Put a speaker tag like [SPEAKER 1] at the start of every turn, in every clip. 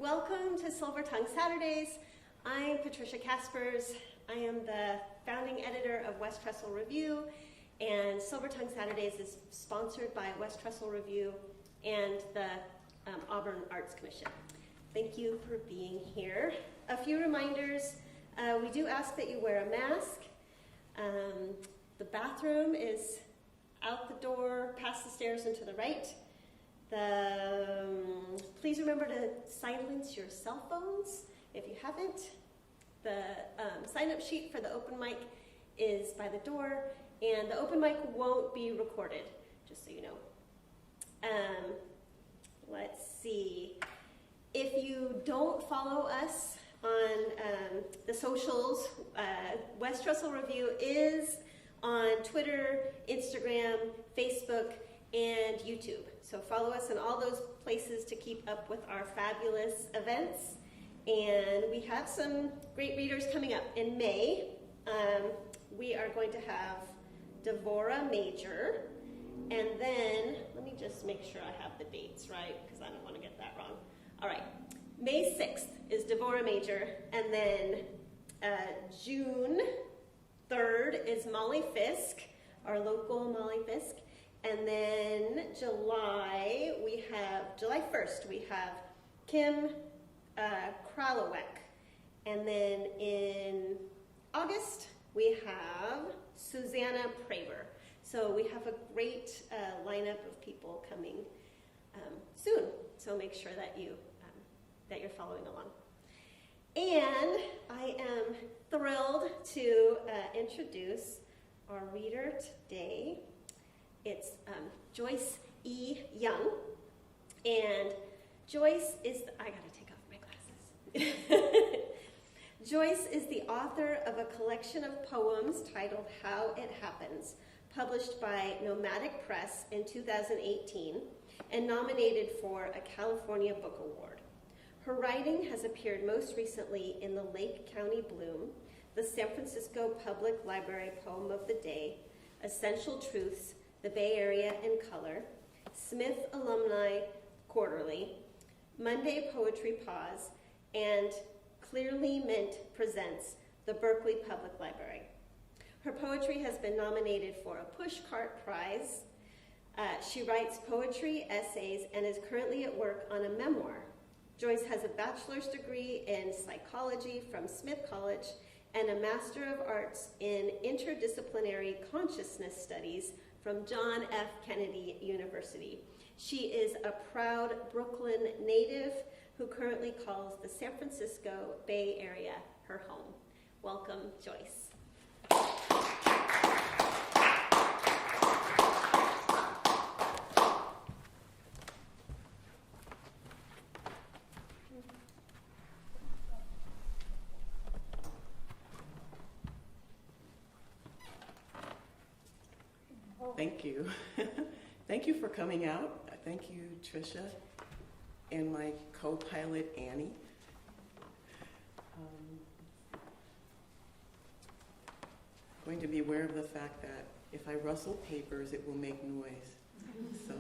[SPEAKER 1] welcome to Silver Tongue Saturdays. I'm Patricia Kaspers. I am the founding editor of West Trestle Review, and Silver Tongue Saturdays is sponsored by West Trestle Review and the Auburn Arts Commission. Thank you for being here. A few reminders. We do ask that you wear a mask. The bathroom is out the door, past the stairs and to the right. Please remember to silence your cell phones if you haven't. The sign-up sheet for the open mic is by the door, and the open mic won't be recorded, just so you know. Let's see. If you don't follow us on the socials, West Trestle Review is on Twitter, Instagram, Facebook, and YouTube. So follow us in all those places to keep up with our fabulous events. And we have some great readers coming up. In May, we are going to have Devora Major. And then, let me just make sure I have the dates right, because I don't want to get that wrong. All right, May 6th is Devora Major. And then June 3rd is Molly Fisk, our local Molly Fisk. And then July 1st, we have Kim Kralowek. And then in August, we have Susanna Praver. So we have a great lineup of people coming soon. So make sure that you're following along. And I am thrilled to introduce our reader today. It's Joyce E. Young, and Joyce is, I gotta take off my glasses. Joyce is the author of a collection of poems titled How It Happens, published by Nomadic Press in 2018, and nominated for a California Book Award. Her writing has appeared most recently in the Lake County Bloom, the San Francisco Public Library Poem of the Day, Essential Truths, the Bay Area in Color, Smith Alumnae Quarterly, Monday Poetry Pause, and Clearly Mint presents the Berkeley Public Library. Her poetry has been nominated for a Pushcart Prize. She writes poetry, essays, and is currently at work on a memoir. Joyce has a bachelor's degree in psychology from Smith College and a Master of Arts in Interdisciplinary Consciousness Studies from John F. Kennedy University. She is a proud Brooklyn native who currently calls the San Francisco Bay Area her home. Welcome, Joyce.
[SPEAKER 2] Thank you. Thank you for coming out. Thank you, Tricia, and my co-pilot, Annie. I'm going to be aware of the fact that if I rustle papers, it will make noise. So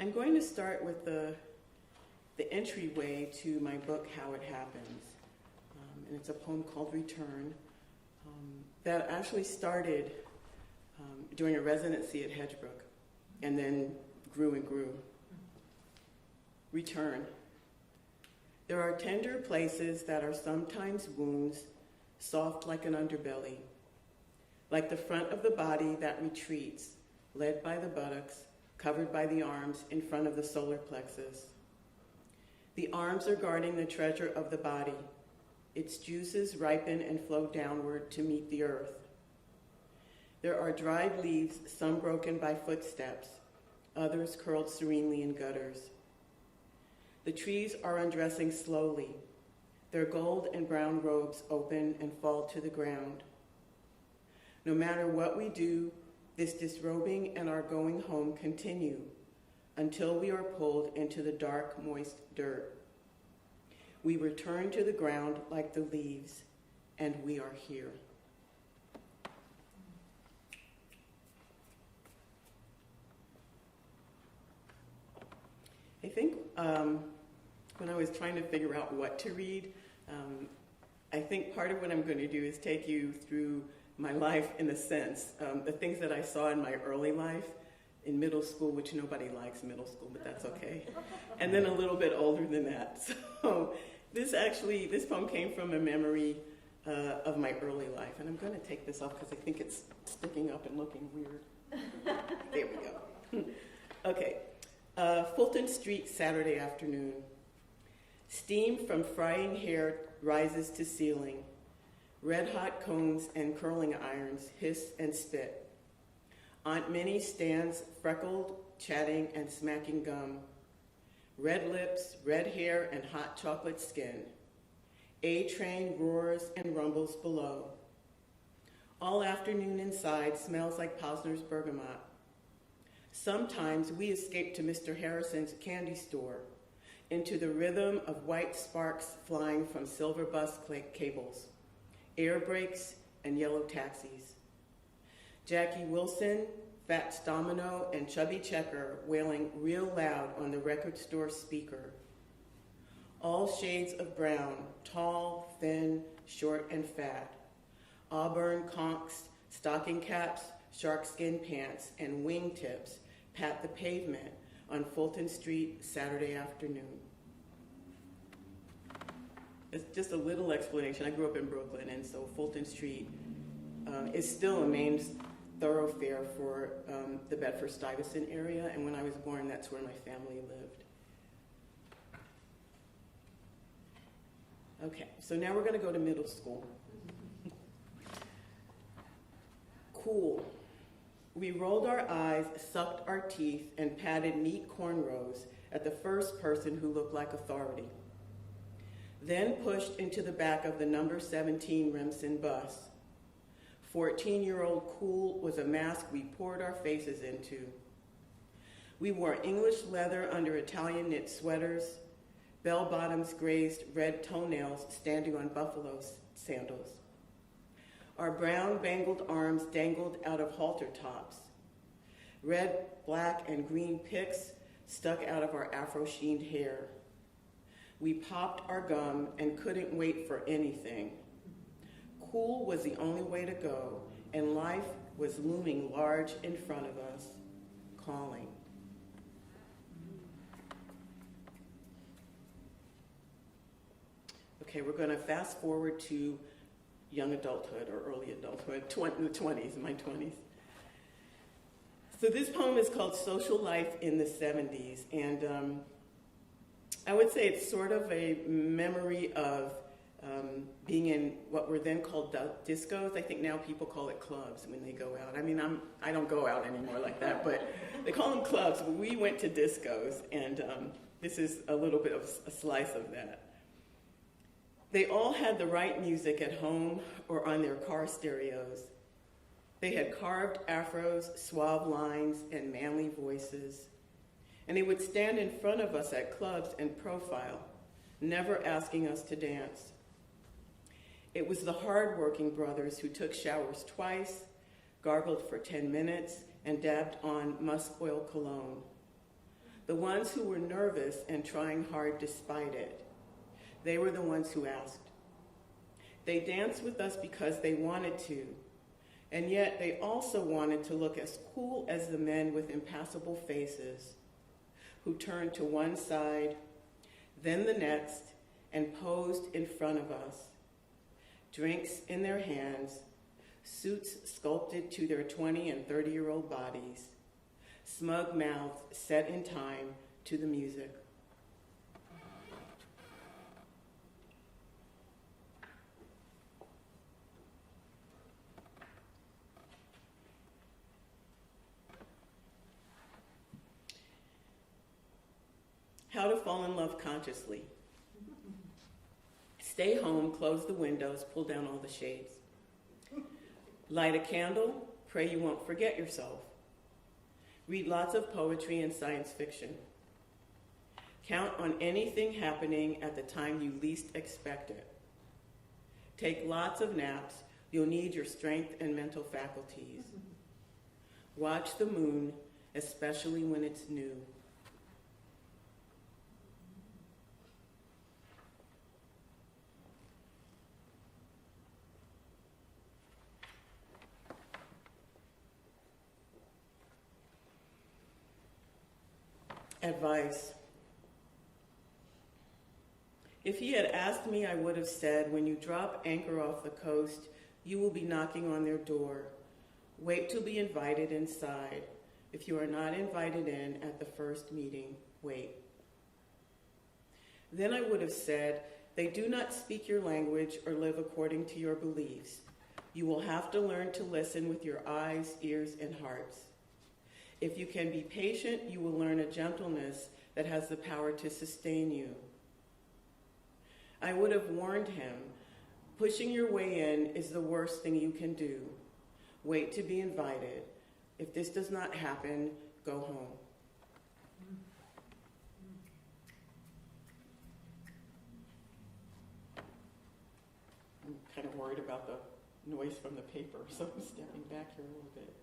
[SPEAKER 2] I'm going to start with the entryway to my book, How It Happens. And it's a poem called Return. That actually started during a residency at Hedgebrook and then grew and grew. Return. There are tender places that are sometimes wounds, soft like an underbelly, like the front of the body that retreats, led by the buttocks, covered by the arms in front of the solar plexus. The arms are guarding the treasure of the body. Its juices ripen and flow downward to meet the earth. There are dried leaves, some broken by footsteps, others curled serenely in gutters. The trees are undressing slowly. Their gold and brown robes open and fall to the ground. No matter what we do, this disrobing and our going home continue until we are pulled into the dark, moist dirt. We return to the ground like the leaves, and we are here. I think when I was trying to figure out what to read, I think part of what I'm going to do is take you through my life in a sense, the things that I saw in my early life, in middle school, which nobody likes middle school, but that's okay, and then a little bit older than that. So this poem came from a memory of my early life, and I'm going to take this off because I think it's sticking up and looking weird. There we go. Okay. Fulton Street, Saturday afternoon. Steam from frying hair rises to ceiling. Red-hot cones and curling irons hiss and spit. Aunt Minnie stands freckled, chatting and smacking gum. Red lips, red hair, and hot chocolate skin. A train roars and rumbles below. All afternoon inside smells like Posner's bergamot. Sometimes we escape to Mr. Harrison's candy store, into the rhythm of white sparks flying from silver bus cables, air brakes, and yellow taxis. Jackie Wilson, Fats Domino, and Chubby Checker wailing real loud on the record store speaker. All shades of brown, tall, thin, short, and fat. Auburn conchs, stocking caps, sharkskin pants, and wingtips pat the pavement on Fulton Street Saturday afternoon. It's just a little explanation. I grew up in Brooklyn, and so Fulton Street is still a main thoroughfare for the Bedford-Stuyvesant area, and when I was born, that's where my family lived. Okay, so now we're going to go to middle school. Cool. We rolled our eyes, sucked our teeth, and patted neat cornrows at the first person who looked like authority. Then pushed into the back of the number 17 Remsen bus. 14-year-old Cool was a mask we poured our faces into. We wore English leather under Italian knit sweaters. Bell-bottoms grazed red toenails standing on buffalo sandals. Our brown bangled arms dangled out of halter tops. Red, black, and green picks stuck out of our afro-sheened hair. We popped our gum and couldn't wait for anything. Cool was the only way to go, and life was looming large in front of us, calling. Okay, we're going to fast forward to young adulthood or early adulthood, the 20s, my 20s. So this poem is called Social Life in the 70s, and I would say it's sort of a memory of being in what were then called discos. I think now people call it clubs when they go out. I mean, I don't go out anymore like that, but they call them clubs. We went to discos, and this is a little bit of a slice of that. They all had the right music at home or on their car stereos. They had carved afros, suave lines, and manly voices. And they would stand in front of us at clubs and profile, never asking us to dance. It was the hard-working brothers who took showers twice, gargled for 10 minutes, and dabbed on musk oil cologne. The ones who were nervous and trying hard despite it. They were the ones who asked. They danced with us because they wanted to, and yet they also wanted to look as cool as the men with impassible faces, who turned to one side, then the next, and posed in front of us. Drinks in their hands, suits sculpted to their 20 and 30-year-old bodies, smug mouths set in time to the music. How to fall in love consciously. Stay home, close the windows, pull down all the shades. Light a candle, pray you won't forget yourself. Read lots of poetry and science fiction. Count on anything happening at the time you least expect it. Take lots of naps, you'll need your strength and mental faculties. Watch the moon, especially when it's new. Advice. If he had asked me, I would have said, when you drop anchor off the coast, you will be knocking on their door. Wait to be invited inside. If you are not invited in at the first meeting, wait. Then I would have said, they do not speak your language or live according to your beliefs. You will have to learn to listen with your eyes, ears, and hearts. If you can be patient, you will learn a gentleness that has the power to sustain you. I would have warned him, pushing your way in is the worst thing you can do. Wait to be invited. If this does not happen, go home. I'm kind of worried about the noise from the paper, so I'm stepping back here a little bit.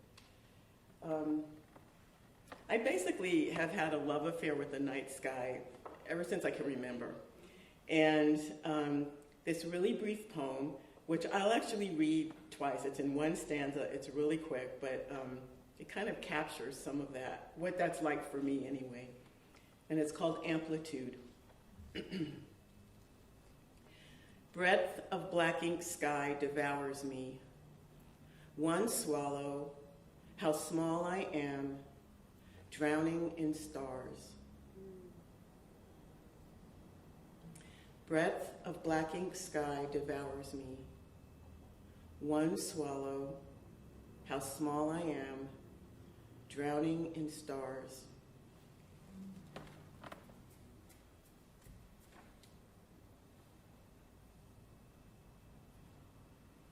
[SPEAKER 2] I basically have had a love affair with the night sky ever since I can remember. And this really brief poem, which I'll actually read twice. It's in one stanza. It's really quick, but it kind of captures some of that, what that's like for me anyway. And it's called Amplitude. Breadth of black ink sky devours me. One swallow, how small I am, drowning in stars. Breadth of black ink sky devours me. One swallow, how small I am, drowning in stars.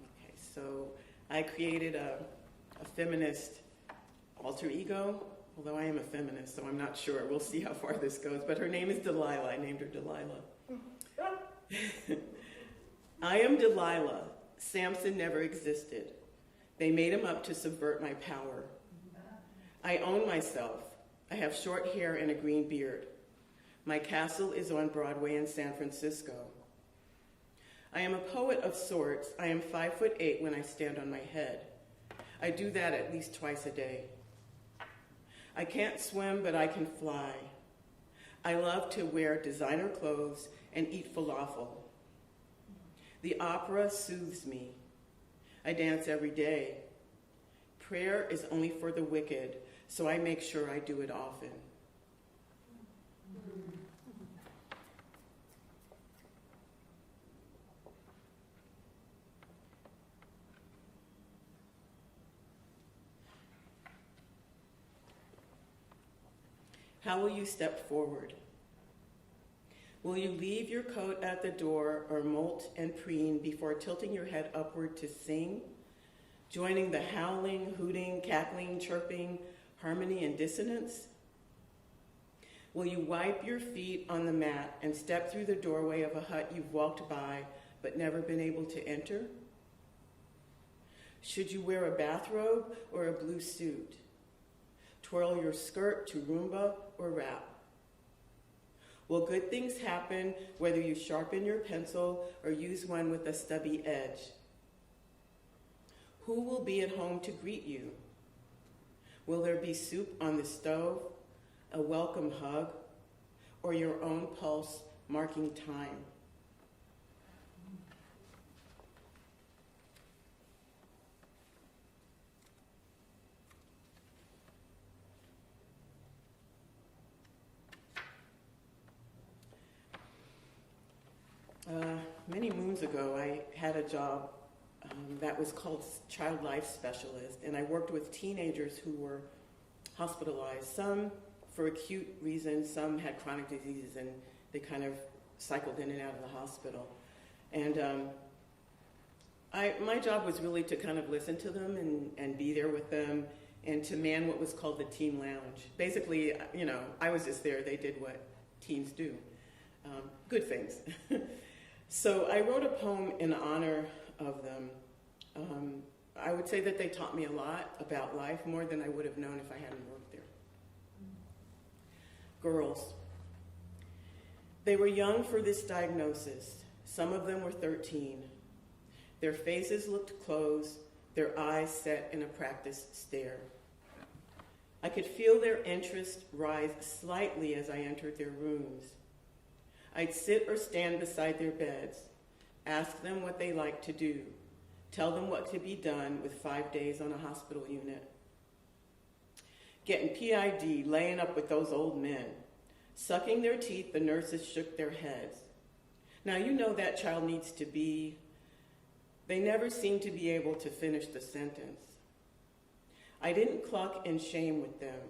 [SPEAKER 2] Okay, so I created a feminist alter ego, although I am a feminist, so I'm not sure. We'll see how far this goes. But her name is Delilah. I named her Delilah. I am Delilah. Samson never existed. They made him up to subvert my power. I own myself. I have short hair and a green beard. My castle is on Broadway in San Francisco. I am a poet of sorts. I am 5'8" when I stand on my head. I do that at least twice a day. I can't swim, but I can fly. I love to wear designer clothes and eat falafel. The opera soothes me. I dance every day. Prayer is only for the wicked, so I make sure I do it often. How will you step forward? Will you leave your coat at the door or molt and preen before tilting your head upward to sing, joining the howling, hooting, cackling, chirping, harmony and dissonance? Will you wipe your feet on the mat and step through the doorway of a hut you've walked by but never been able to enter? Should you wear a bathrobe or a blue suit? Twirl your skirt to Roomba or rap? Will good things happen whether you sharpen your pencil or use one with a stubby edge? Who will be at home to greet you? Will there be soup on the stove, a welcome hug, or your own pulse marking time? Many moons ago, I had a job that was called Child Life Specialist, and I worked with teenagers who were hospitalized, some for acute reasons, some had chronic diseases, and they kind of cycled in and out of the hospital. And my job was really to kind of listen to them and be there with them and to man what was called the teen lounge. Basically, I was just there. They did what teens do. Good things. So I wrote a poem in honor of them. I would say that they taught me a lot about life, more than I would have known if I hadn't worked there. Girls. They were young for this diagnosis. Some of them were 13. Their faces looked closed, their eyes set in a practiced stare. I I could feel their interest rise slightly as I entered their rooms. I'd sit or stand beside their beds, ask them what they liked to do, tell them what could be done with 5 days on a hospital unit. Getting PID, laying up with those old men. Sucking their teeth, the nurses shook their heads. Now you know that child needs to be. They never seemed to be able to finish the sentence. I didn't cluck in shame with them.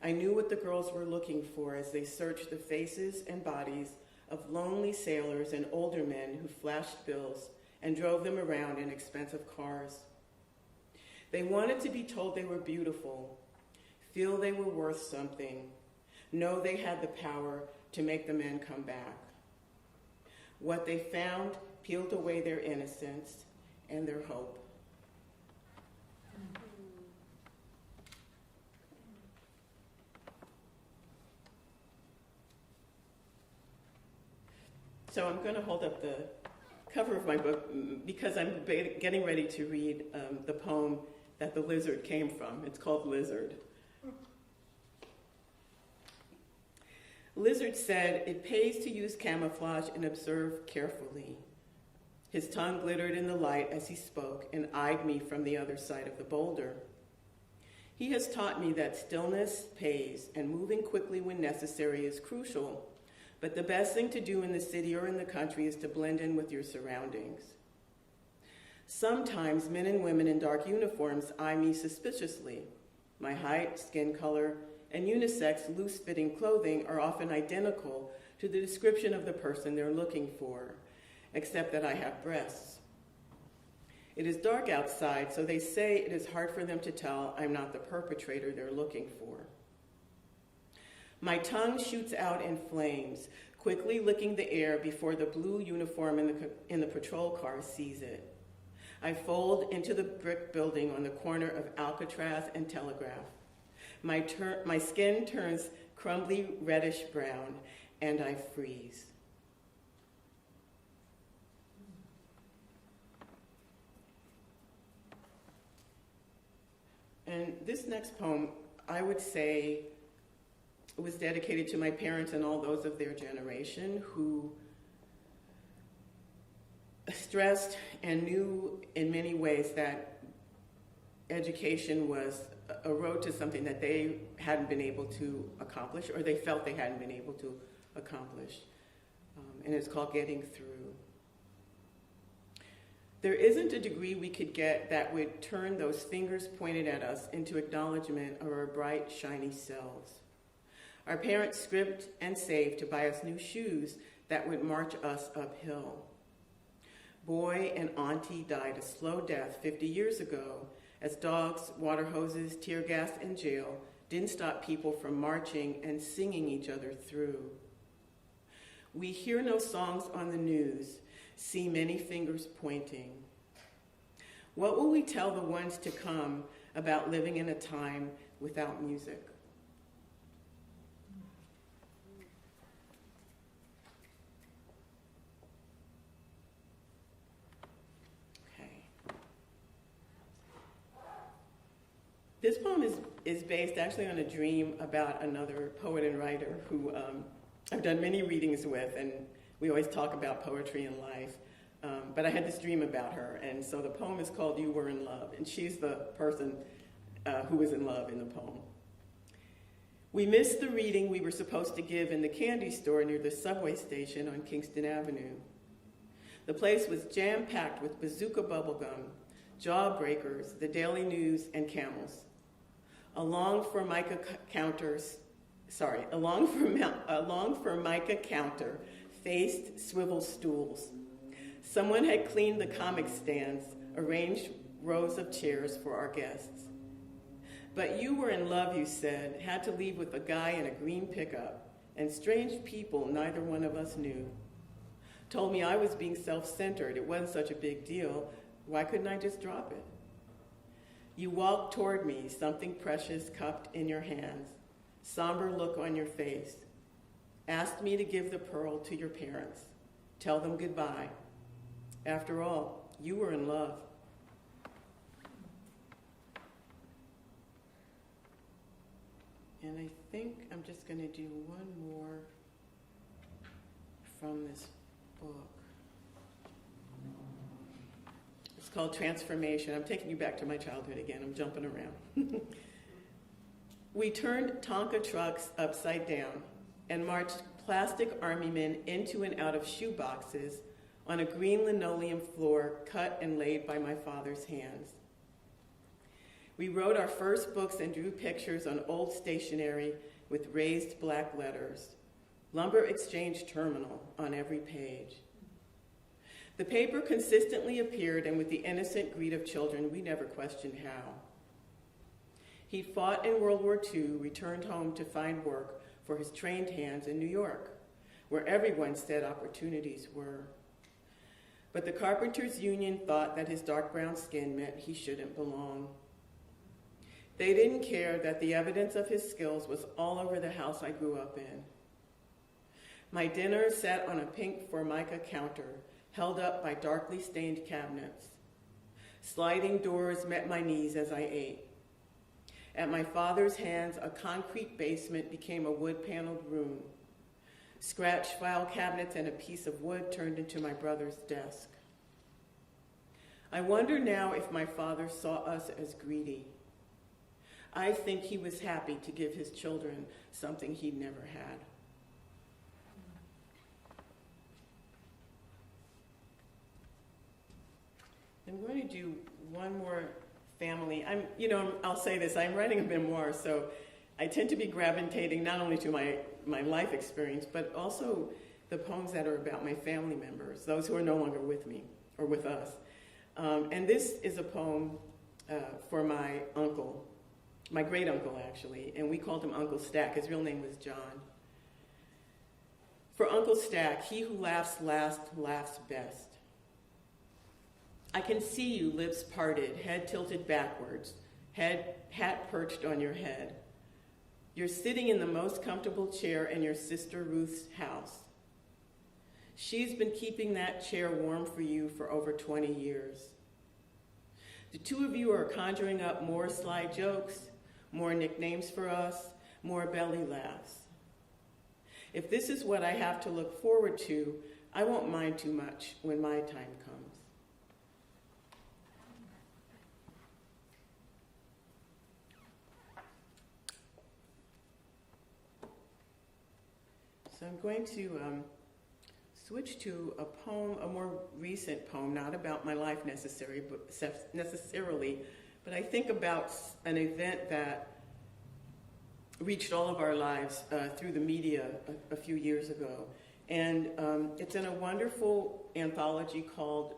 [SPEAKER 2] I knew what the girls were looking for as they searched the faces and bodies of lonely sailors and older men who flashed bills and drove them around in expensive cars. They wanted to be told they were beautiful, feel they were worth something, know they had the power to make the men come back. What they found peeled away their innocence and their hope. So I'm going to hold up the cover of my book because I'm getting ready to read the poem that the lizard came from. It's called Lizard. Lizard said, "It pays to use camouflage and observe carefully." His tongue glittered in the light as he spoke and eyed me from the other side of the boulder. He has taught me that stillness pays and moving quickly when necessary is crucial. But the best thing to do in the city or in the country is to blend in with your surroundings. Sometimes men and women in dark uniforms eye me suspiciously. My height, skin color, and unisex loose-fitting clothing are often identical to the description of the person they're looking for, except that I have breasts. It is dark outside, so they say it is hard for them to tell I'm not the perpetrator they're looking for. My tongue shoots out in flames, quickly licking the air before the blue uniform in the patrol car sees it. I fold into the brick building on the corner of Alcatraz and Telegraph. My skin turns crumbly reddish brown, and I freeze. And this next poem, I would say, was dedicated to my parents and all those of their generation who stressed and knew in many ways that education was a road to something that they hadn't been able to accomplish, or they felt they hadn't been able to accomplish. And it's called Getting Through. There isn't a degree we could get that would turn those fingers pointed at us into acknowledgement of our bright, shiny selves. Our parents scrimped and saved to buy us new shoes that would march us uphill. Boy and auntie died a slow death 50 years ago as dogs, water hoses, tear gas, and jail didn't stop people from marching and singing each other through. We hear no songs on the news, see many fingers pointing. What will we tell the ones to come about living in a time without music? This poem is based actually on a dream about another poet and writer who I've done many readings with, and we always talk about poetry and life. But I had this dream about her, and so the poem is called You Were in Love, and she's the person who was in love in the poem. We missed the reading we were supposed to give in the candy store near the subway station on Kingston Avenue. The place was jam-packed with bazooka bubblegum, Jawbreakers, the Daily News, and Camels. A long Formica counter faced swivel stools. Someone had cleaned the comic stands, arranged rows of chairs for our guests. But you were in love, you said, had to leave with a guy in a green pickup, and strange people neither one of us knew. Told me I was being self-centered, it wasn't such a big deal, why couldn't I just drop it? You walked toward me, something precious cupped in your hands, somber look on your face. Asked me to give the pearl to your parents, tell them goodbye. After all, you were in love. And I think I'm just going to do one more from this book. It's called Transformation. I'm taking you back to my childhood again. I'm jumping around. We turned Tonka trucks upside down and marched plastic army men into and out of shoe boxes on a green linoleum floor cut and laid by my father's hands. We wrote our first books and drew pictures on old stationery with raised black letters, Lumber Exchange Terminal on every page. The paper consistently appeared, and with the innocent greed of children, we never questioned how. He fought in World War II, returned home to find work for his trained hands in New York, where everyone said opportunities were. But the Carpenters Union thought that his dark brown skin meant he shouldn't belong. They didn't care that the evidence of his skills was all over the house I grew up in. My dinner sat on a pink Formica counter, held up by darkly stained cabinets. Sliding doors met my knees as I ate. At my father's hands, a concrete basement became a wood-paneled room. Scratch file cabinets and a piece of wood turned into my brother's desk. I wonder now if my father saw us as greedy. I think he was happy to give his children something he'd never had. I'm going to do one more family. I'll say this, I'm writing a memoir, so I tend to be gravitating not only to my life experience, but also the poems that are about my family members, those who are no longer with me, or with us. And this is a poem for my uncle, my great uncle actually, and we called him Uncle Stack. His real name was John. For Uncle Stack, he who laughs last laughs best. I can see you, lips parted, head tilted backwards, hat perched on your head. You're sitting in the most comfortable chair in your sister Ruth's house. She's been keeping that chair warm for you for over 20 years. The two of you are conjuring up more sly jokes, more nicknames for us, more belly laughs. If this is what I have to look forward to, I won't mind too much when my time comes. So I'm going to switch to a poem, a more recent poem, not about my life necessarily, but I think about an event that reached all of our lives through the media a few years ago. And it's in a wonderful anthology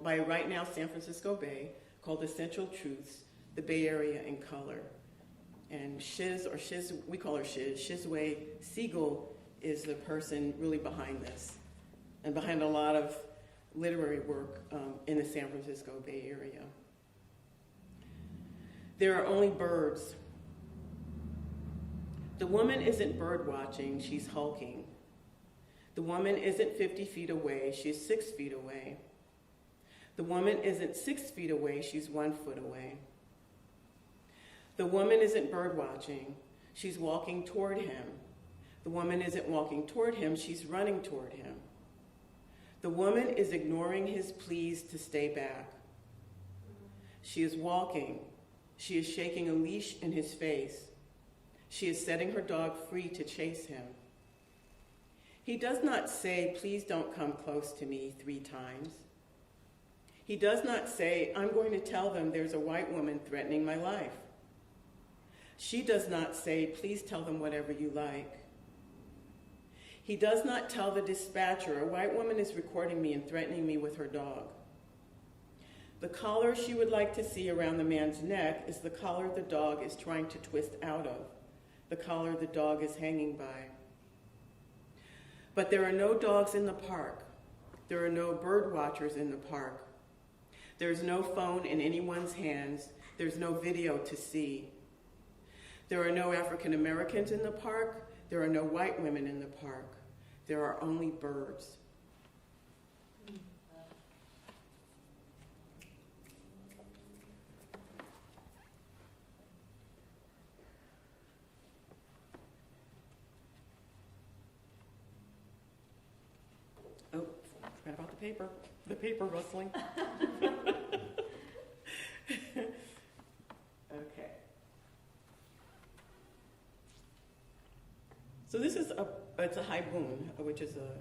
[SPEAKER 2] by Right Now San Francisco Bay, called Essential Truths, the Bay Area in Color. And we call her Shizwe Siegel is the person really behind this, and behind a lot of literary work in the San Francisco Bay Area. There are only birds. The woman isn't bird watching, she's hulking. The woman isn't 50 feet away, she's 6 feet away. The woman isn't 6 feet away, she's 1 foot away. The woman isn't bird watching, she's walking toward him. The woman isn't walking toward him, she's running toward him. The woman is ignoring his pleas to stay back. She is walking. She is shaking a leash in his face. She is setting her dog free to chase him. He does not say, please don't come close to me 3 times. He does not say, I'm going to tell them there's a white woman threatening my life. She does not say, please tell them whatever you like. He does not tell the dispatcher, a white woman is recording me and threatening me with her dog. The collar she would like to see around the man's neck is the collar the dog is trying to twist out of, the collar the dog is hanging by. But there are no dogs in the park. There are no bird watchers in the park. There's no phone in anyone's hands. There's no video to see. There are no African Americans in the park. There are no white women in the park. There are only birds. Forgot about the paper rustling. Okay. So this is it's a haibun, which is a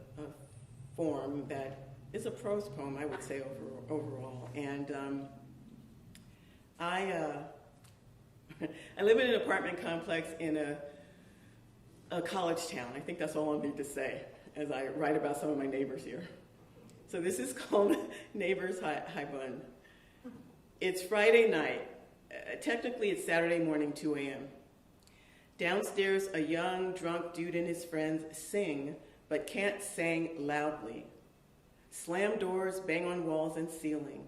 [SPEAKER 2] form that is a prose poem, I would say, overall. And I live in an apartment complex in a college town. I think that's all I need to say as I write about some of my neighbors here. So this is called Neighbors Haibun. It's Friday night. Technically, it's Saturday morning, 2 a.m. Downstairs, a young, drunk dude and his friends sing, but can't sing loudly. Slam doors, bang on walls and ceiling.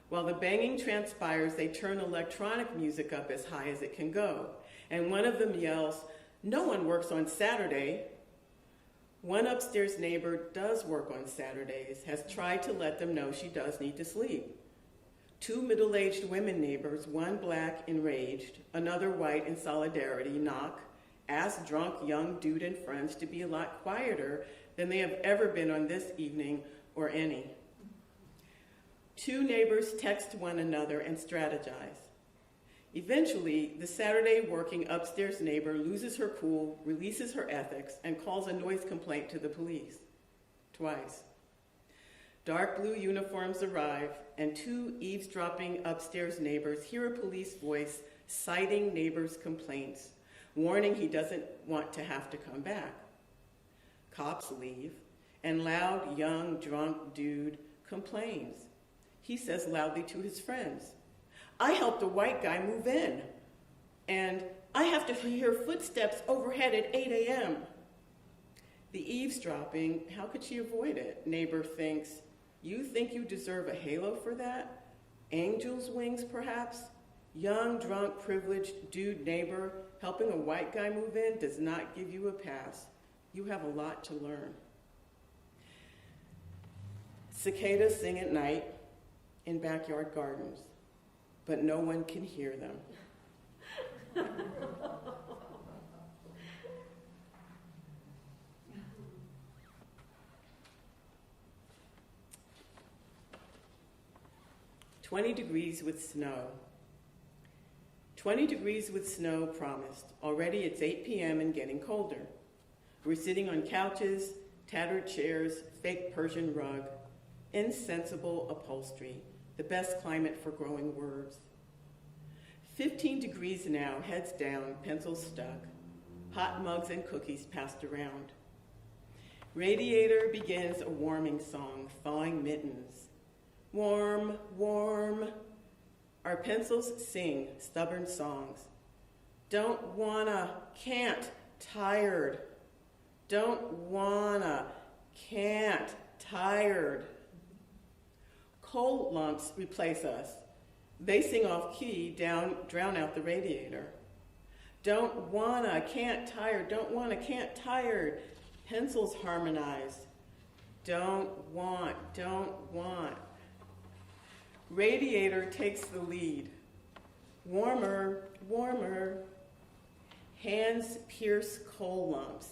[SPEAKER 2] While the banging transpires, they turn electronic music up as high as it can go. And one of them yells, "No one works on Saturday." One upstairs neighbor does work on Saturdays, has tried to let them know she does need to sleep. Two middle-aged women neighbors, one black enraged, another white in solidarity, knock, ask drunk young dude and friends to be a lot quieter than they have ever been on this evening or any. Two neighbors text one another and strategize. Eventually, the Saturday working upstairs neighbor loses her cool, releases her ethics, and calls a noise complaint to the police. Twice. Dark blue uniforms arrive, and two eavesdropping upstairs neighbors hear a police voice citing neighbors' complaints, warning he doesn't want to have to come back. Cops leave, and loud, young, drunk dude complains. He says loudly to his friends, "I helped a white guy move in, and I have to hear footsteps overhead at 8 a.m. The eavesdropping, how could she avoid it? Neighbor thinks, "You think you deserve a halo for that? Angel's wings, perhaps?" Young, drunk, privileged dude neighbor helping a white guy move in does not give you a pass. You have a lot to learn. Cicadas sing at night in backyard gardens, but no one can hear them. "20 degrees with snow. 20 degrees with snow promised. Already it's 8 p.m. and getting colder. We're sitting on couches, tattered chairs, fake Persian rug, insensible upholstery, the best climate for growing words. 15 degrees now, heads down, pencils stuck, hot mugs and cookies passed around. Radiator begins a warming song, thawing mittens. Warm, warm. Our pencils sing stubborn songs. Don't wanna, can't, tired. Don't wanna, can't, tired. Coal lumps replace us. They sing off key, drown out the radiator. Don't wanna, can't, tired. Don't wanna, can't, tired. Pencils harmonize. Don't want, don't want. Radiator takes the lead. Warmer, warmer. Hands pierce coal lumps.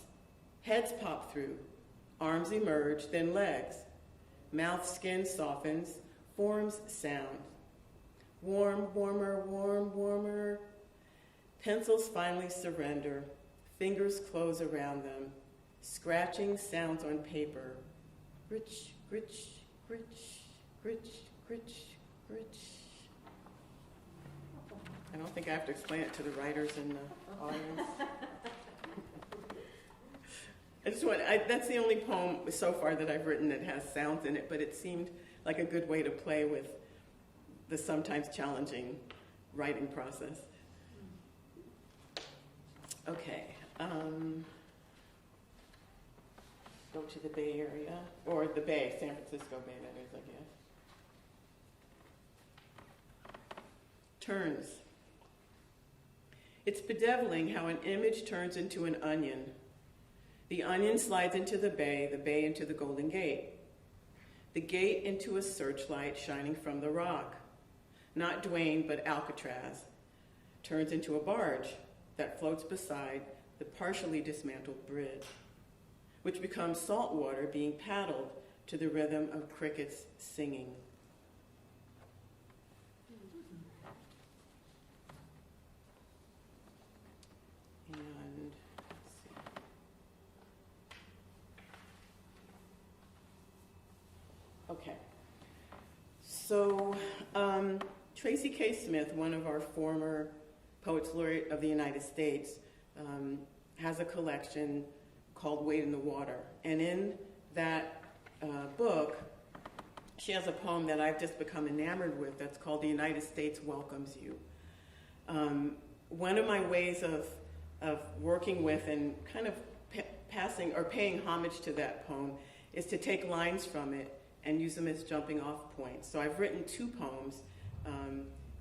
[SPEAKER 2] Heads pop through. Arms emerge, then legs. Mouth skin softens, forms sound. Warm, warmer, warm, warmer. Pencils finally surrender. Fingers close around them. Scratching sounds on paper. Gritch, gritch, gritch, gritch, gritch, gritch. I don't think I have to explain it to the writers in the audience. That's the only poem so far that I've written that has sounds in it, but it seemed like a good way to play with the sometimes challenging writing process. Okay. Go to the Bay Area, or the Bay, San Francisco Bay, that is, I guess. Turns. It's bedeviling how an image turns into an onion. The onion slides into the bay into the Golden Gate. The gate into a searchlight shining from the rock. Not Duane, but Alcatraz. Turns into a barge that floats beside the partially dismantled bridge, which becomes salt water being paddled to the rhythm of crickets singing. And let's see. Okay. So Tracy K. Smith, one of our former Poets Laureate of the United States, has a collection called Wade in the Water. And in that book, she has a poem that I've just become enamored with that's called The United States Welcomes You. One of my ways of working with and kind of passing or paying homage to that poem is to take lines from it and use them as jumping off points. So I've written 2 poems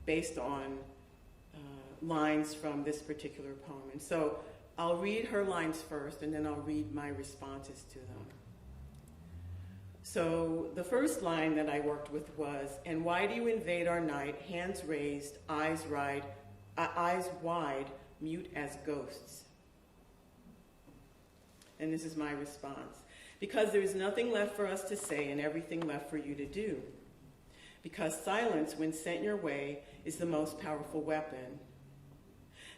[SPEAKER 2] based on lines from this particular poem. And so I'll read her lines first, and then I'll read my responses to them. So the first line that I worked with was, "And why do you invade our night, hands raised, eyes wide, mute as ghosts?" And this is my response. "Because there is nothing left for us to say and everything left for you to do. Because silence, when sent your way, is the most powerful weapon.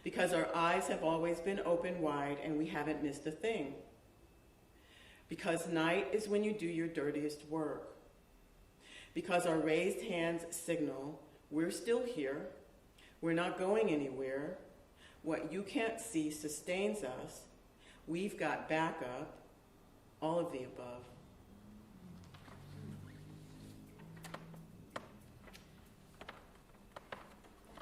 [SPEAKER 2] Because our eyes have always been open wide and we haven't missed a thing. Because night is when you do your dirtiest work. Because our raised hands signal, we're still here, we're not going anywhere, what you can't see sustains us, we've got backup, all of the above."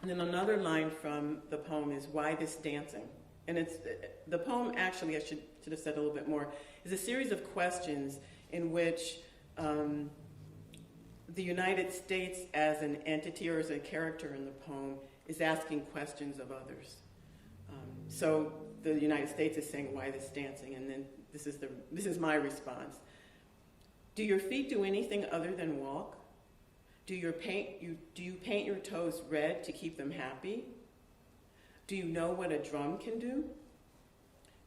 [SPEAKER 2] And then another line from the poem is, "Why this dancing?" And it's the poem, actually, I should have said a little bit more, is a series of questions in which the United States as an entity or as a character in the poem is asking questions of others. So the United States is saying, "Why this dancing?" And then this is my response. "Do your feet do anything other than walk? Do you paint your toes red to keep them happy? Do you know what a drum can do?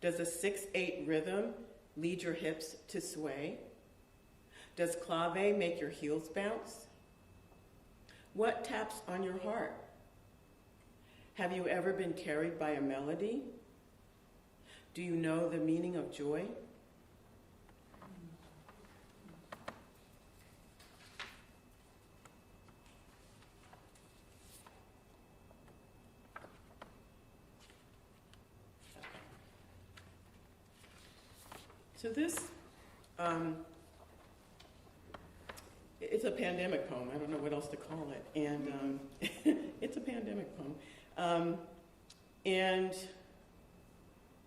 [SPEAKER 2] Does a 6/8 rhythm lead your hips to sway? Does clave make your heels bounce? What taps on your heart? Have you ever been carried by a melody? Do you know the meaning of joy?" So this, it's a pandemic poem. I don't know what else to call it. And it's a pandemic poem. And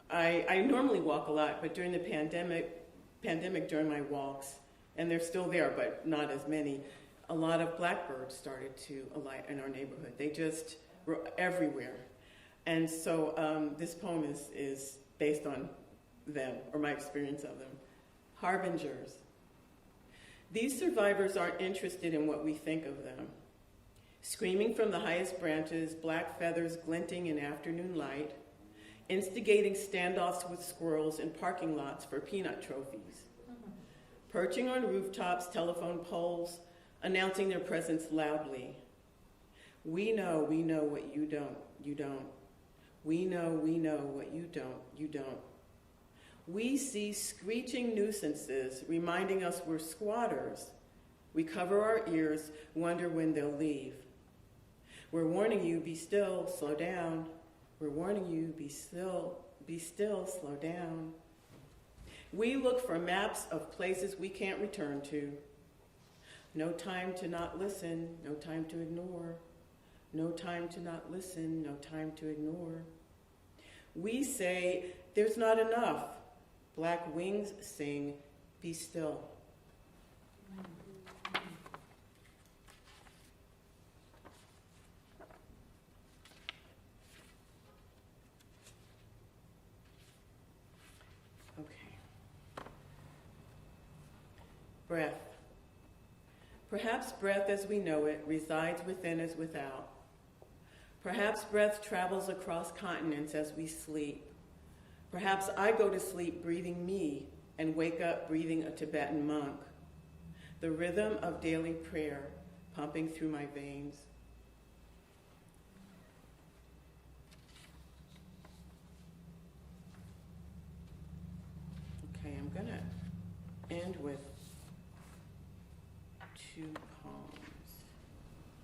[SPEAKER 2] I normally walk a lot, but during the pandemic during my walks, and they're still there, but not as many, a lot of blackbirds started to alight in our neighborhood. They just were everywhere. And so this poem is based on them, or my experience of them. Harbingers. These survivors aren't interested in what we think of them. Screaming from the highest branches, black feathers glinting in afternoon light, instigating standoffs with squirrels in parking lots for peanut trophies. Perching on rooftops, telephone poles, announcing their presence loudly. We know what you don't. We know what you don't. We see screeching nuisances reminding us we're squatters. We cover our ears, wonder when they'll leave. We're warning you, be still, slow down. We're warning you, be still, slow down. We look for maps of places we can't return to. No time to not listen, no time to ignore. No time to not listen, no time to ignore. We say, there's not enough. Black wings sing, be still. Okay. Breath. Perhaps breath as we know it resides within as without. Perhaps breath travels across continents as we sleep. Perhaps I go to sleep breathing me and wake up breathing a Tibetan monk. the rhythm of daily prayer pumping through my veins. Okay, I'm going to end with two poems.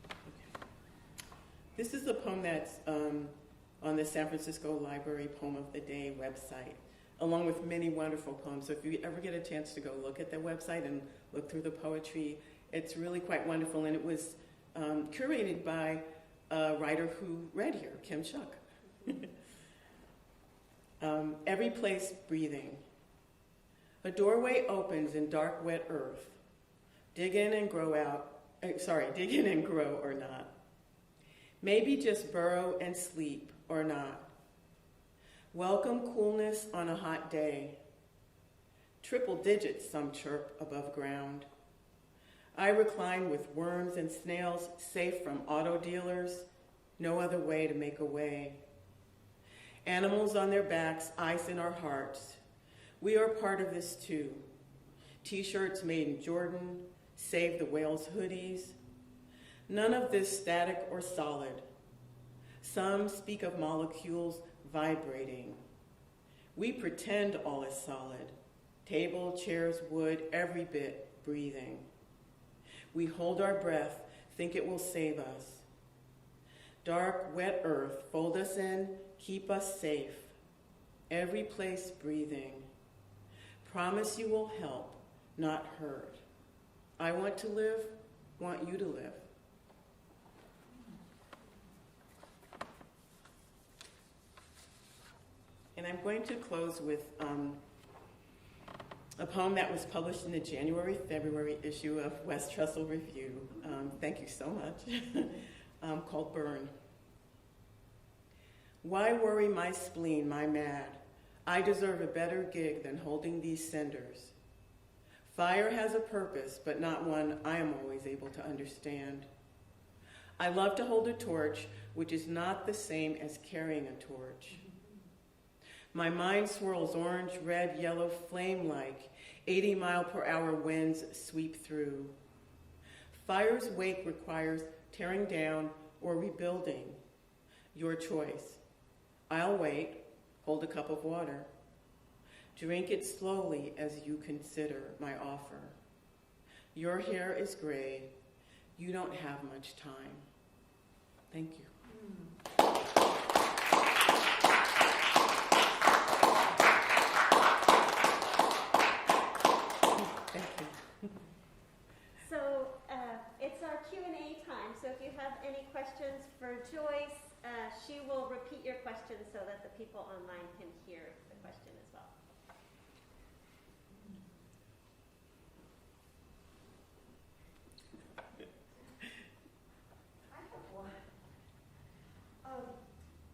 [SPEAKER 2] Okay. This is a poem that's on the San Francisco Library Poem of the Day website, along with many wonderful poems. So if you ever get a chance to go look at the website and look through the poetry, it's really quite wonderful. And it was curated by a writer who read here, Kim Shuck. Every place breathing. A doorway opens in dark, wet earth. Dig in and grow or not. Maybe just burrow and sleep or not. Welcome coolness on a hot day. Triple digits, some chirp above ground. I recline with worms and snails safe from auto dealers. No other way to make a way. Animals on their backs, ice in our hearts. We are part of this too. T-shirts made in Jordan, Save the Whales hoodies. None of this static or solid. Some speak of molecules vibrating. We pretend all is solid. Table, chairs, wood, every bit breathing. We hold our breath, think it will save us. Dark, wet earth, fold us in, keep us safe. Every place breathing. Promise you will help, not hurt. I want to live, want you to live. And I'm going to close with a poem that was published in the January-February issue of West Trestle Review. Thank you so much. Called Burn. Why worry my spleen, my mad? I deserve a better gig than holding these cinders. Fire has a purpose, but not one I am always able to understand. I love to hold a torch, which is not the same as carrying a torch. My mind swirls orange, red, yellow, flame-like. 80-mile-per-hour winds sweep through. Fire's wake requires tearing down or rebuilding. Your choice. I'll wait, hold a cup of water. Drink it slowly as you consider my offer. Your hair is gray. You don't have much time. Thank you.
[SPEAKER 1] So it's our Q&A time. So if you have any questions for Joyce, she will repeat your question so that the people online can hear the question as well.
[SPEAKER 3] I have one.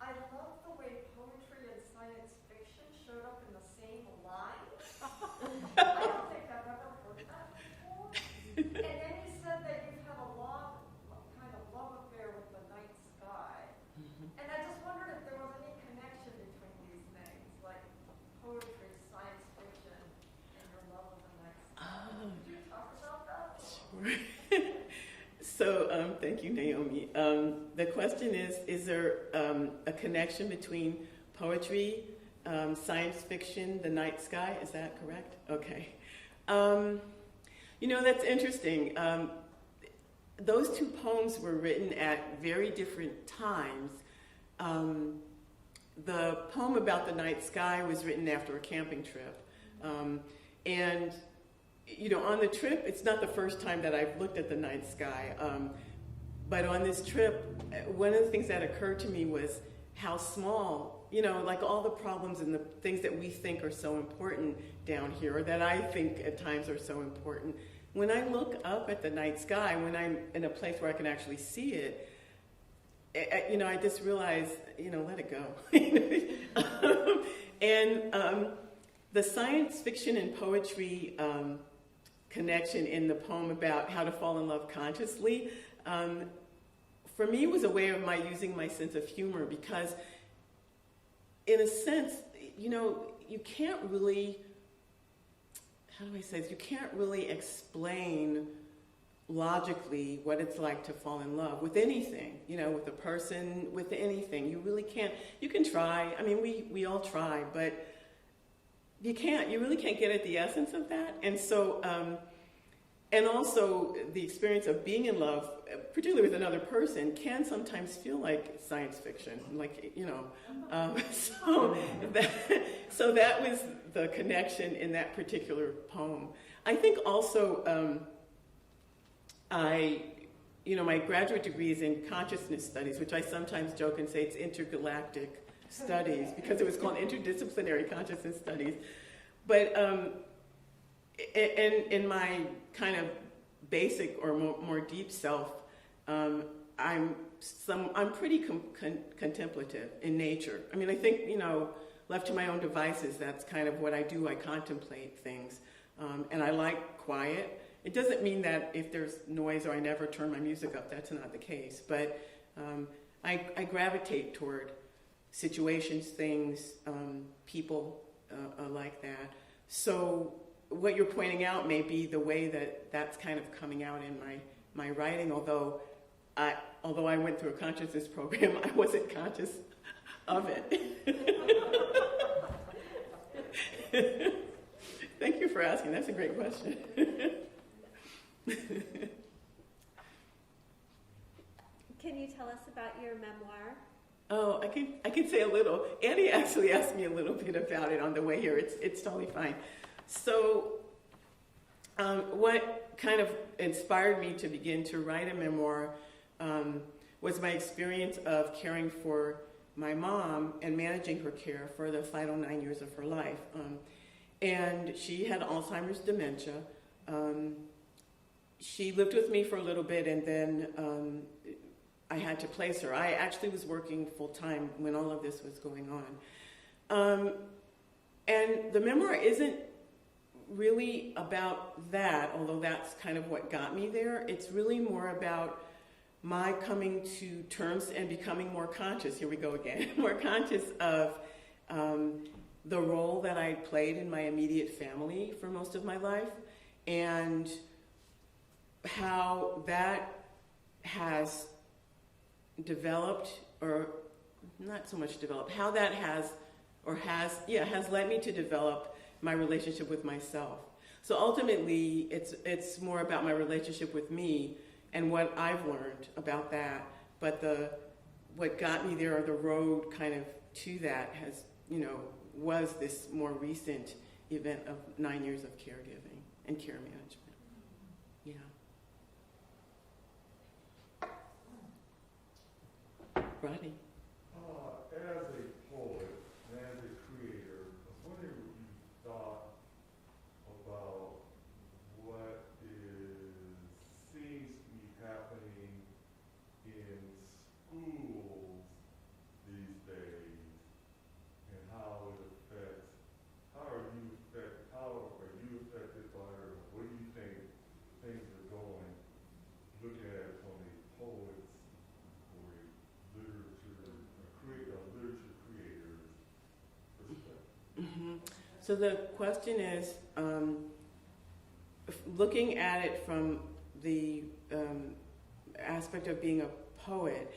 [SPEAKER 3] I love the way poetry and science fiction showed up in the same line. I don't think I've ever heard that before. And then you said that you have a long kind of love affair with the night sky. And I just wondered if there was any connection between these things, like poetry, science fiction, and your love of the night sky. Could you talk about that?
[SPEAKER 2] Sure. So thank you, Naomi. The question is there a connection between poetry, science fiction, the night sky? Is that correct? Okay. That's interesting. Those two poems were written at very different times. The poem about the night sky was written after a camping trip. And on the trip, it's not the first time that I've looked at the night sky. But on this trip, one of the things that occurred to me was how small, like all the problems and the things that we think are so important down here, or that I think at times are so important. When I look up at the night sky, when I'm in a place where I can actually see it, I just realize, let it go. And the science fiction and poetry connection in the poem about how to fall in love consciously, for me was a way of using my sense of humor, because in a sense, you can't really, how do I say this? You can't really explain logically what it's like to fall in love with anything, with a person, with anything. You really can't. You can try. I mean, we all try, but you really can't get at the essence of that. And so, and also the experience of being in love, particularly with another person, can sometimes feel like science fiction, so that was the connection in that particular poem. I think also, my graduate degree is in consciousness studies, which I sometimes joke and say it's intergalactic studies because it was called Interdisciplinary Consciousness Studies. But in my kind of basic or more deep self, I'm pretty contemplative in nature. I mean, I think, left to my own devices, that's kind of what I do. I contemplate things, and I like quiet. It doesn't mean that if there's noise or I never turn my music up, that's not the case. But I gravitate toward situations, things, people like that. So what you're pointing out may be the way that's kind of coming out in my writing, although I went through a consciousness program, I wasn't conscious of it. Thank you for asking. That's a great question.
[SPEAKER 1] Can you tell us about your memoir?
[SPEAKER 2] Oh, I can say a little. Annie actually asked me a little bit about it on the way here. It's totally fine. So, what kind of inspired me to begin to write a memoir was my experience of caring for my mom and managing her care for the final 9 years of her life. And she had Alzheimer's dementia. She lived with me for a little bit, and then I had to place her. I actually was working full-time when all of this was going on. And the memoir isn't really about that, although that's kind of what got me there. It's really more about my coming to terms and becoming more conscious, here we go again, more conscious of the role that I played in my immediate family for most of my life, and how that has developed, or not so much developed, how that has led me to develop my relationship with myself. So ultimately, it's more about my relationship with me and what I've learned about that. But what got me there, or the road kind of to that, has was this more recent event of 9 years of caregiving and care management. Yeah. Rodney.
[SPEAKER 4] As a poet and as a creator, I was wondering what you thought about what seems to be happening in schools these days, and how are you affected by it, or what do you think things are going, looking at it from a poet's or a literature creator's perspective?
[SPEAKER 2] Mm-hmm. So the question is, looking at it from the aspect of being a poet,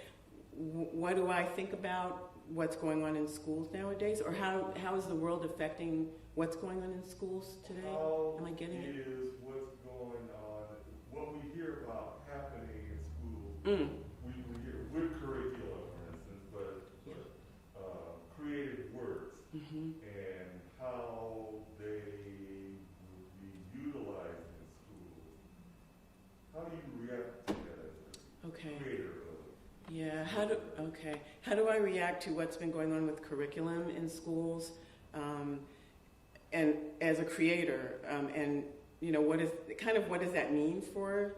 [SPEAKER 2] what do I think about what's going on in schools nowadays, or how is the world affecting what's going on in schools today? Am I getting it?
[SPEAKER 4] Is what's going on, what we hear about happening in schools, we hear with curricula, for instance, but creative works, and how they would be utilized in schools. How do you react to that as a creator of it?
[SPEAKER 2] Yeah, how do I react to what's been going on with curriculum in schools, and as a creator, and what does that mean for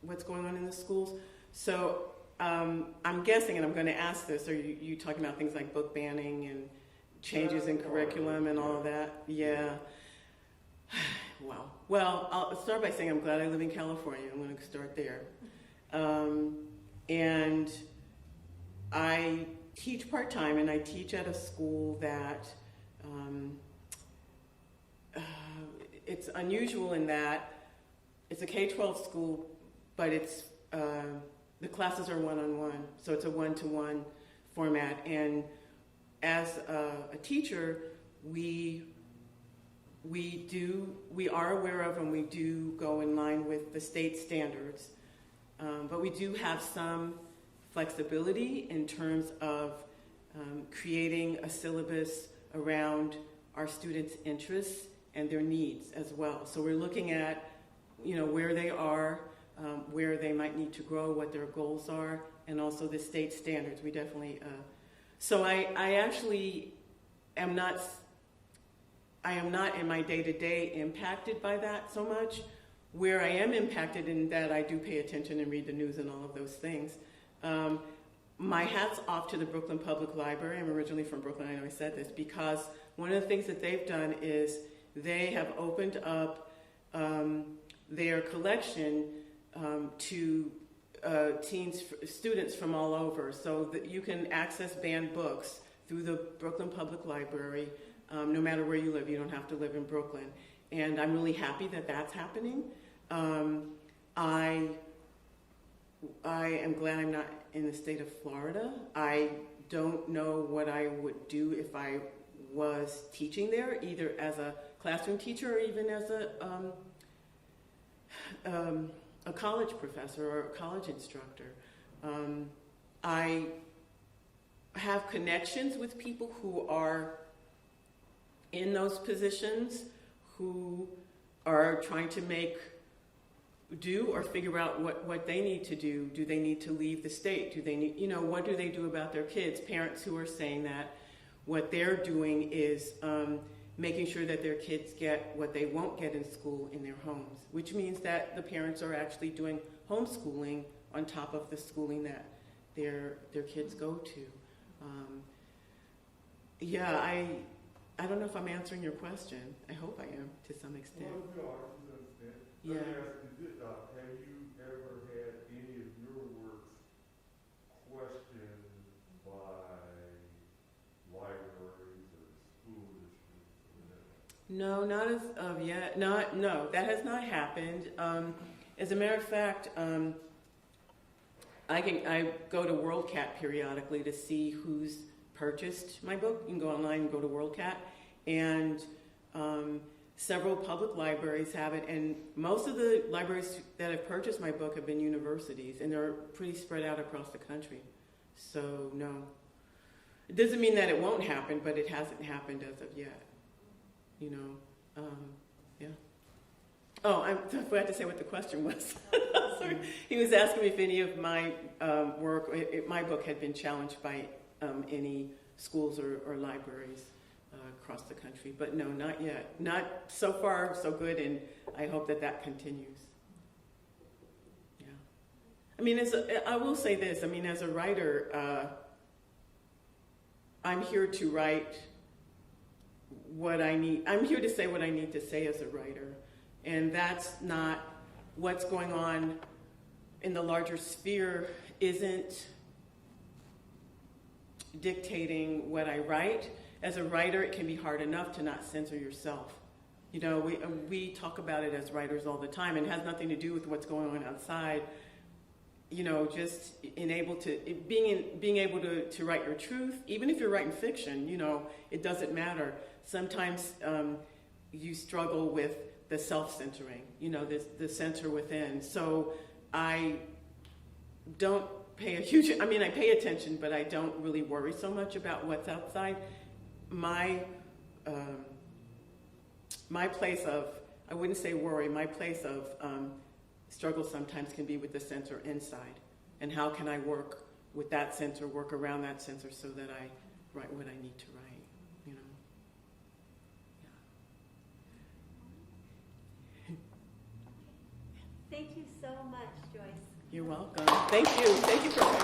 [SPEAKER 2] what's going on in the schools? So I'm guessing, and I'm going to ask this, are you talking about things like book banning and changes in curriculum and all of that? Yeah. Wow. Well, I'll start by saying I'm glad I live in California. I'm going to start there. And I teach part-time, and I teach at a school that it's unusual in that it's a K-12 school, but it's the classes are one-on-one, so it's a one-to-one format. And as a teacher, we are aware of and we do go in line with the state standards, but we do have some flexibility in terms of creating a syllabus around our students' interests and their needs as well. So we're looking at, where they are, where they might need to grow, what their goals are, and also the state standards. We definitely. So I actually am not. I am not in my day-to-day impacted by that so much. Where I am impacted in that I do pay attention and read the news and all of those things. My hat's off to the Brooklyn Public Library. I'm originally from Brooklyn, I know I said this, because one of the things that they've done is they have opened up their collection to students from all over, so that you can access banned books through the Brooklyn Public Library, no matter where you live. You don't have to live in Brooklyn. And I'm really happy that that's happening. I am glad I'm not in the state of Florida. I don't know what I would do if I was teaching there, either as a classroom teacher or even as a college professor or a college instructor. I have connections with people who are in those positions, who are trying to do or figure out what they need to do. Do they need to leave the state? Do they need, what do they do about their kids? Parents who are saying that what they're doing is making sure that their kids get what they won't get in school in their homes, which means that the parents are actually doing homeschooling on top of the schooling that their kids go to. I don't know if I'm answering your question. I hope I am to some extent.
[SPEAKER 4] Well, no, I can understand.
[SPEAKER 2] Yeah.
[SPEAKER 4] Let me ask you this, have you ever had any of your works questioned by libraries or school districts or whatever?
[SPEAKER 2] No, not as of yet. No, that has not happened. As a matter of fact, I go to WorldCat periodically to see who's purchased my book. You can go online and go to WorldCat, and several public libraries have it, and most of the libraries that have purchased my book have been universities, and they're pretty spread out across the country. So no, it doesn't mean that it won't happen, but it hasn't happened as of yet. Yeah. Oh, I forgot to say what the question was. Sorry. He was asking me if any of my work, my book had been challenged by any schools or libraries across the country. But no, not yet. Not so far, so good, and I hope that continues. Yeah. I mean, I will say this. I mean, as a writer, I'm here to write what I need. I'm here to say what I need to say as a writer. And that's not what's going on in the larger sphere isn't dictating what I write. As a writer, it can be hard enough to not censor yourself. We talk about it as writers all the time, and it has nothing to do with what's going on outside. Just being able to write your truth, even if you're writing fiction, it doesn't matter. Sometimes you struggle with the self-censoring, the censor within. So I don't pay I pay attention, but I don't really worry so much about what's outside. My place of, I wouldn't say worry, my place of struggle sometimes can be with the censor inside. And how can I work with that censor, work around that censor so that I write what I need to write,
[SPEAKER 1] Thank you so much, Joyce.
[SPEAKER 2] You're welcome. Thank you. Thank you for coming.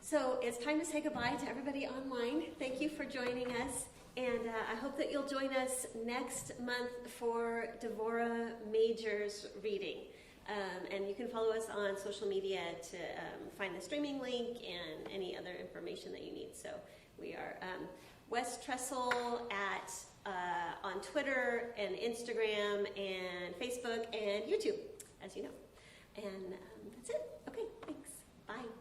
[SPEAKER 1] So it's time to say goodbye to everybody online. Thank you for joining us. And I hope that you'll join us next month for Devorah Major's reading. And you can follow us on social media to find the streaming link and any other information that you need. So we are Wes Tressel on Twitter and Instagram and Facebook and YouTube, as you know. And that's it. Okay, thanks. Bye.